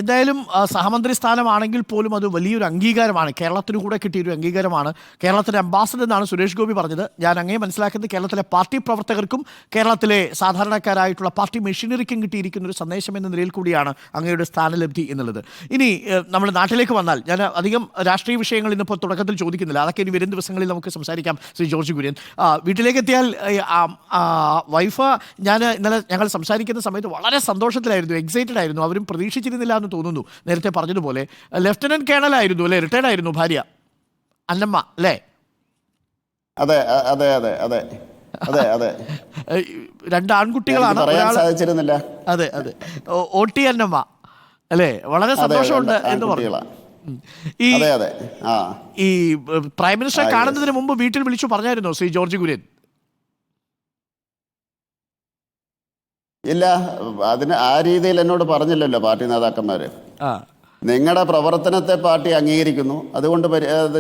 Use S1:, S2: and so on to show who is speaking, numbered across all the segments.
S1: എന്തായാലും സഹമന്ത്രി സ്ഥാനമാണെങ്കിൽ പോലും അത് വലിയൊരു അംഗീകാരമാണ്, കേരളത്തിന് കൂടെ കിട്ടിയൊരു അംഗീകാരമാണ്. കേരളത്തിൻ്റെ അംബാസഡർ എന്നാണ് സുരേഷ് ഗോപി പറഞ്ഞത്. ഞാൻ അങ്ങേ മനസ്സിലാക്കുന്നത് കേരളത്തിലെ പാർട്ടി പ്രവർത്തകർക്കും കേരളത്തിലെ സാധാരണക്കാരായിട്ടുള്ള പാർട്ടി മെഷീനറിക്കും കിട്ടിയിരിക്കുന്ന ഒരു സന്ദേശം എന്ന നിലയിൽ കൂടിയാണ് അങ്ങയുടെ സ്ഥാനലബ്ധി എന്നുള്ളത്. ഇനി നമ്മൾ നാട്ടിലേക്ക് വന്നാൽ, ഞാൻ അധികം രാഷ്ട്രീയ വിഷയങ്ങൾ ഇന്നിപ്പോൾ തുടക്കത്തിൽ ചോദിക്കുന്നില്ല, അതൊക്കെ ഇനി വരും ദിവസങ്ങളിൽ നമുക്ക് സംസാരിക്കാം. ശ്രീ ജോർജ് കുര്യൻ, വീട്ടിലേക്ക് എത്തിയാൽ വൈഫ് ഇന്നലെ ഞങ്ങൾ സംസാരിക്കുന്ന സമയത്ത് വളരെ സന്തോഷത്തിലായിരുന്നു, എക്സൈറ്റഡ് ആയിരുന്നു. അവരും പ്രതീക്ഷിച്ചിരുന്നില്ല എന്ന് തോന്നുന്നു. നേരത്തെ പറഞ്ഞതുപോലെ ലഫ്റ്റനന്റ് കേണൽ ആയിരുന്നു അല്ലെ, റിട്ടയർഡ് ആയിരുന്നു ഭാര്യ അന്നമ്മ അല്ലേ?
S2: അതെ അതെ അതെ അതെ അതെ അതെ
S1: രണ്ട് ആൺകുട്ടികളാണ്.
S2: സാധിച്ചിരുന്നില്ല.
S1: അതെ അതെ, OT അന്നമ്മ അല്ലേ? വളരെ സന്തോഷമുണ്ട് എന്ന് പറഞ്ഞു. ഈ പ്രൈം മിനിസ്റ്ററെ കാണുന്നതിന് മുമ്പ് വീട്ടിൽ വിളിച്ചു പറഞ്ഞായിരുന്നോ ശ്രീ ജോർജ് കുര്യൻ?
S2: ഇല്ല, അതിന് ആ രീതിയിൽ എന്നോട് പറഞ്ഞില്ലല്ലോ പാർട്ടി നേതാക്കന്മാർ. നിങ്ങളുടെ പ്രവർത്തനത്തെ പാർട്ടി അംഗീകരിക്കുന്നു, അതുകൊണ്ട്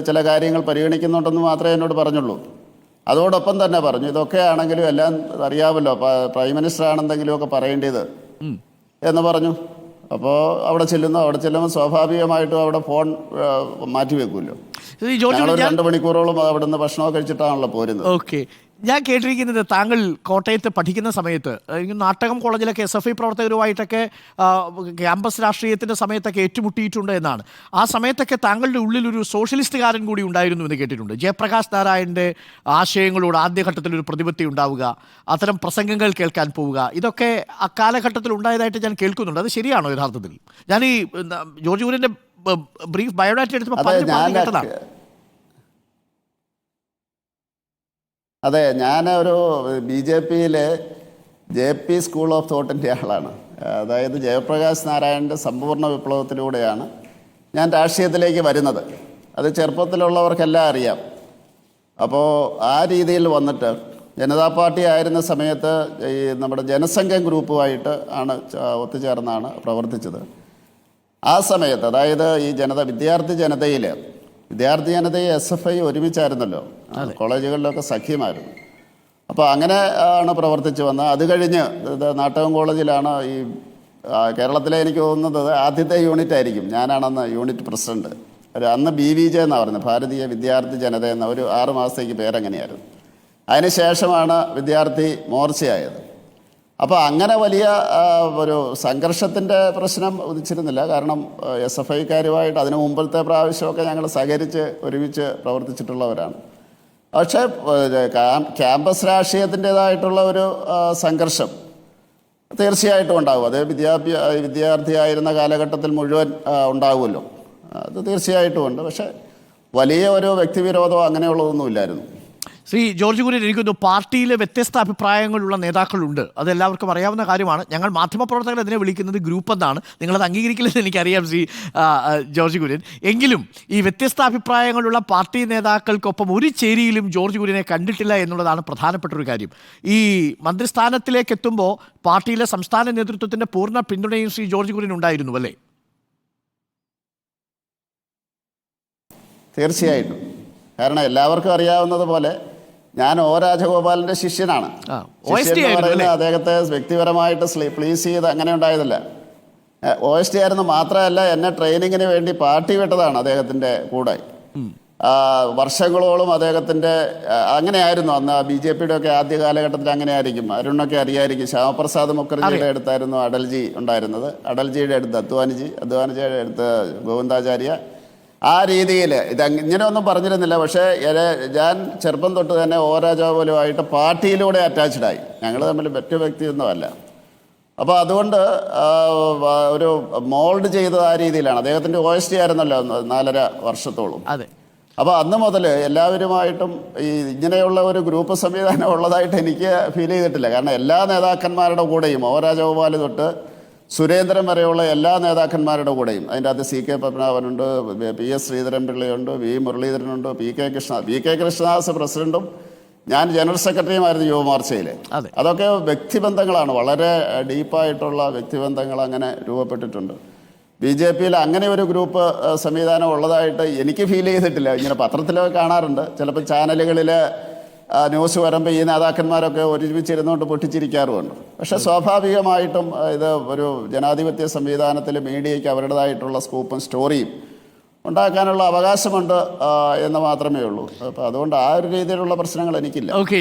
S2: ചില കാര്യങ്ങൾ പരിഗണിക്കുന്നുണ്ടെന്ന് മാത്രമേ എന്നോട് പറഞ്ഞുള്ളൂ. അതോടൊപ്പം തന്നെ പറഞ്ഞു, ഇതൊക്കെ ആണെങ്കിലും എല്ലാം അറിയാമല്ലോ, പ്രൈം മിനിസ്റ്റർ ആണെന്തെങ്കിലുമൊക്കെ പറയേണ്ടത് എന്ന് പറഞ്ഞു. അപ്പോൾ അവിടെ ചെല്ലുമ്പോൾ സ്വാഭാവികമായിട്ടും അവിടെ ഫോൺ മാറ്റിവെക്കുമല്ലോ. 2 മണിക്കൂറോളം അവിടെ നിന്ന് ഭക്ഷണമൊക്കെ കഴിച്ചിട്ടാണല്ലോ പോരുന്നത്.
S1: ഓക്കെ, ഞാൻ കേട്ടിരിക്കുന്നത് താങ്കൾ കോട്ടയത്ത് പഠിക്കുന്ന സമയത്ത് നാട്ടകം കോളേജിലൊക്കെ SFI പ്രവർത്തകരുമായിട്ടൊക്കെ ക്യാമ്പസ് രാഷ്ട്രീയത്തിൻ്റെ സമയത്തൊക്കെ ഏറ്റുമുട്ടിയിട്ടുണ്ട് എന്നാണ്. ആ സമയത്തൊക്കെ താങ്കളുടെ ഉള്ളിലൊരു സോഷ്യലിസ്റ്റുകാരൻ കൂടി ഉണ്ടായിരുന്നു എന്ന് കേട്ടിട്ടുണ്ട്. ജയപ്രകാശ് നാരായണൻ്റെ ആശയങ്ങളോട് ആദ്യഘട്ടത്തിലൊരു പ്രതിപത്തി ഉണ്ടാവുക, അത്തരം പ്രസംഗങ്ങൾ കേൾക്കാൻ പോവുക, ഇതൊക്കെ ആ കാലഘട്ടത്തിൽ ഉണ്ടായതായിട്ട് ഞാൻ കേൾക്കുന്നുണ്ട്. അത് ശരിയാണോ യഥാർത്ഥത്തിൽ? ഞാൻ ഈ ജോർജ് കുര്യൻ്റെ ബ്രീഫ് ബയോഡാറ്റ എടുത്തപ്പോൾ കേട്ടതാണ്.
S2: അതെ, ഞാനൊരു BJPയിലെ JP സ്കൂൾ ഓഫ് തോട്ടിൻ്റെ ആളാണ്. അതായത് ജയപ്രകാശ് നാരായണൻ്റെ സമ്പൂർണ്ണ വിപ്ലവത്തിലൂടെയാണ് ഞാൻ രാഷ്ട്രീയത്തിലേക്ക് വരുന്നത്. അത് ചെറുപ്പത്തിലുള്ളവർക്കെല്ലാം അറിയാം. അപ്പോൾ ആ രീതിയിൽ വന്നിട്ട് ജനതാ പാർട്ടി ആയിരുന്ന സമയത്ത് ഈ നമ്മുടെ ജനസംഘം ഗ്രൂപ്പുമായിട്ട് ആണ് ഒത്തുചേർന്നാണ് പ്രവർത്തിച്ചത്. ആ സമയത്ത്, അതായത് ഈ വിദ്യാർത്ഥി ജനതയെ SFI ഒരുമിച്ചായിരുന്നല്ലോ, കോളേജുകളിലൊക്കെ സഖ്യമായിരുന്നു. അപ്പോൾ അങ്ങനെ ആണ് പ്രവർത്തിച്ചു വന്നത്. അത് കഴിഞ്ഞ് നാട്ടകം കോളേജിലാണ് ഈ കേരളത്തിലെ, എനിക്ക് തോന്നുന്നത് ആദ്യത്തെ യൂണിറ്റ് ആയിരിക്കും, ഞാനാണെന്ന് യൂണിറ്റ് പ്രസിഡന്റ്. അന്ന് BVJ എന്നാണ് പറയുന്നത്, ഭാരതീയ വിദ്യാർത്ഥി ജനത എന്ന ഒരു 6 മാസത്തേക്ക് പേരങ്ങനെയായിരുന്നു. അതിനുശേഷമാണ് വിദ്യാർത്ഥി മോർച്ചയായത്. അപ്പോൾ അങ്ങനെ വലിയ ഒരു സംഘർഷത്തിൻ്റെ പ്രശ്നം ഉദിച്ചിരുന്നില്ല. കാരണം SFIക്കാരുമായിട്ട് അതിനു മുമ്പത്തെ പ്രാവശ്യമൊക്കെ ഞങ്ങൾ സഹകരിച്ച് ഒരുമിച്ച് പ്രവർത്തിച്ചിട്ടുള്ളവരാണ്. പക്ഷേ ക്യാമ്പസ് രാഷ്ട്രീയത്തിൻ്റേതായിട്ടുള്ള ഒരു സംഘർഷം തീർച്ചയായിട്ടും ഉണ്ടാകും. അത് വിദ്യാർത്ഥിയായിരുന്ന കാലഘട്ടത്തിൽ മുഴുവൻ ഉണ്ടാകുമല്ലോ, അത് തീർച്ചയായിട്ടും ഉണ്ട്. പക്ഷേ വലിയ ഒരു വ്യക്തിവിരോധമോ അങ്ങനെയുള്ളതൊന്നുമില്ലായിരുന്നു.
S1: ശ്രീ ജോർജ് കുര്യൻ, എനിക്കൊന്നു പാർട്ടിയിലെ വ്യത്യസ്ത അഭിപ്രായങ്ങളുള്ള നേതാക്കളുണ്ട്, അതെല്ലാവർക്കും അറിയാവുന്ന കാര്യമാണ്. ഞങ്ങൾ മാധ്യമപ്രവർത്തകർ അതിനെ വിളിക്കുന്നത് ഗ്രൂപ്പ് എന്നാണ്. നിങ്ങളത് അംഗീകരിക്കില്ലെന്ന് എനിക്കറിയാം ശ്രീ ജോർജ് കുര്യൻ. എങ്കിലും ഈ വ്യത്യസ്ത അഭിപ്രായങ്ങളുള്ള പാർട്ടി നേതാക്കൾക്കൊപ്പം ഒരു ചേരിയിലും ജോർജ് കുര്യനെ കണ്ടിട്ടില്ല എന്നുള്ളതാണ് പ്രധാനപ്പെട്ട ഒരു കാര്യം. ഈ മന്ത്രിസ്ഥാനത്തിലേക്ക് എത്തുമ്പോൾ പാർട്ടിയിലെ സംസ്ഥാന നേതൃത്വത്തിൻ്റെ പൂർണ്ണ പിന്തുണയും ശ്രീ ജോർജ് കുര്യൻ ഉണ്ടായിരുന്നു അല്ലേ?
S2: തീർച്ചയായിട്ടും. കാരണം എല്ലാവർക്കും അറിയാവുന്നത് പോലെ ഞാൻ രാജഗോപാലിന്റെ ശിഷ്യനാണ്. അദ്ദേഹത്തെ വ്യക്തിപരമായിട്ട് പ്ലീസ് ചെയ്ത് അങ്ങനെ ഉണ്ടായതല്ല. OST ആയിരുന്നു. മാത്രമല്ല, എന്നെ ട്രെയിനിങ്ങിന് വേണ്ടി പാർട്ടി വിട്ടതാണ് അദ്ദേഹത്തിൻ്റെ കൂടെ. വർഷങ്ങളോളം അദ്ദേഹത്തിൻ്റെ അങ്ങനെയായിരുന്നു. അന്ന് BJPയുടെ ഒക്കെ ആദ്യ കാലഘട്ടത്തിൽ അങ്ങനെ ആയിരിക്കും. അരുണൊക്കെ അറിയായിരിക്കും. ശ്യാമപ്രസാദ് മുഖർജിയുടെ അടുത്തായിരുന്നു അടൽജി ഉണ്ടായിരുന്നത്. അടൽജിയുടെ അടുത്ത് അദ്വാനിജിയുടെ അടുത്ത് ഗോവിന്ദാചാര്യ. ആ രീതിയിൽ ഇങ്ങനെയൊന്നും പറഞ്ഞിരുന്നില്ല. പക്ഷേ ഞാൻ ചെറുപ്പം തൊട്ട് തന്നെ രാജഗോപാലുമായിട്ട് പാർട്ടിയിലൂടെ അറ്റാച്ച്ഡായി. ഞങ്ങൾ തമ്മിൽ മറ്റു വ്യക്തിയൊന്നുമല്ല. അപ്പോൾ അതുകൊണ്ട് ഒരു മോൾഡ് ചെയ്തത് ആ രീതിയിലാണ്. അദ്ദേഹത്തിൻ്റെ OST ആയിരുന്നല്ലോ 4.5 വർഷത്തോളം. അപ്പോൾ അന്ന് മുതൽ എല്ലാവരുമായിട്ടും ഇങ്ങനെയുള്ള ഒരു ഗ്രൂപ്പ് സംവിധാനം ഉള്ളതായിട്ട് എനിക്ക് ഫീൽ ചെയ്തിട്ടില്ല. കാരണം എല്ലാ നേതാക്കന്മാരുടെ കൂടെയും രാജഗോപാൽ തൊട്ട് സുരേന്ദ്രൻ വരെയുള്ള എല്ലാ നേതാക്കന്മാരുടെ കൂടെയും, അതിൻ്റെ അകത്ത് CK പത്മനാഭനുണ്ട്, PS ശ്രീധരൻപിള്ളയുണ്ട്, V മുരളീധരനുണ്ട്, PK Krishnadas പ്രസിഡന്റും ഞാൻ ജനറൽ സെക്രട്ടറിയുമായിരുന്നു യുവമോർച്ചയിൽ. അതൊക്കെ വ്യക്തിബന്ധങ്ങളാണ്, വളരെ ഡീപ്പായിട്ടുള്ള വ്യക്തിബന്ധങ്ങൾ അങ്ങനെ രൂപപ്പെട്ടിട്ടുണ്ട്. BJPയിൽ അങ്ങനെ ഒരു ഗ്രൂപ്പ് സംവിധാനം ഉള്ളതായിട്ട് എനിക്ക് ഫീൽ ചെയ്തിട്ടില്ല. ഇങ്ങനെ പത്രത്തിലൊക്കെ കാണാറുണ്ട്, ചിലപ്പോൾ ചാനലുകളിൽ ന്യൂസ് വരുമ്പോൾ ഈ നേതാക്കന്മാരൊക്കെ ഒരുമിച്ചിരുന്നുകൊണ്ട് പൊട്ടിച്ചിരിക്കാറുമുണ്ട്. പക്ഷേ സ്വാഭാവികമായിട്ടും ഇത് ഒരു ജനാധിപത്യ സംവിധാനത്തിൽ മീഡിയയ്ക്ക് അവരുടേതായിട്ടുള്ള സ്കൂപ്പും സ്റ്റോറിയും ഉണ്ടാക്കാനുള്ള അവകാശമുണ്ട് എന്ന് മാത്രമേ ഉള്ളൂ. അപ്പോൾ അതുകൊണ്ട് ആ ഒരു രീതിയിലുള്ള പ്രശ്നങ്ങൾ എനിക്കില്ല.
S1: ഓക്കെ,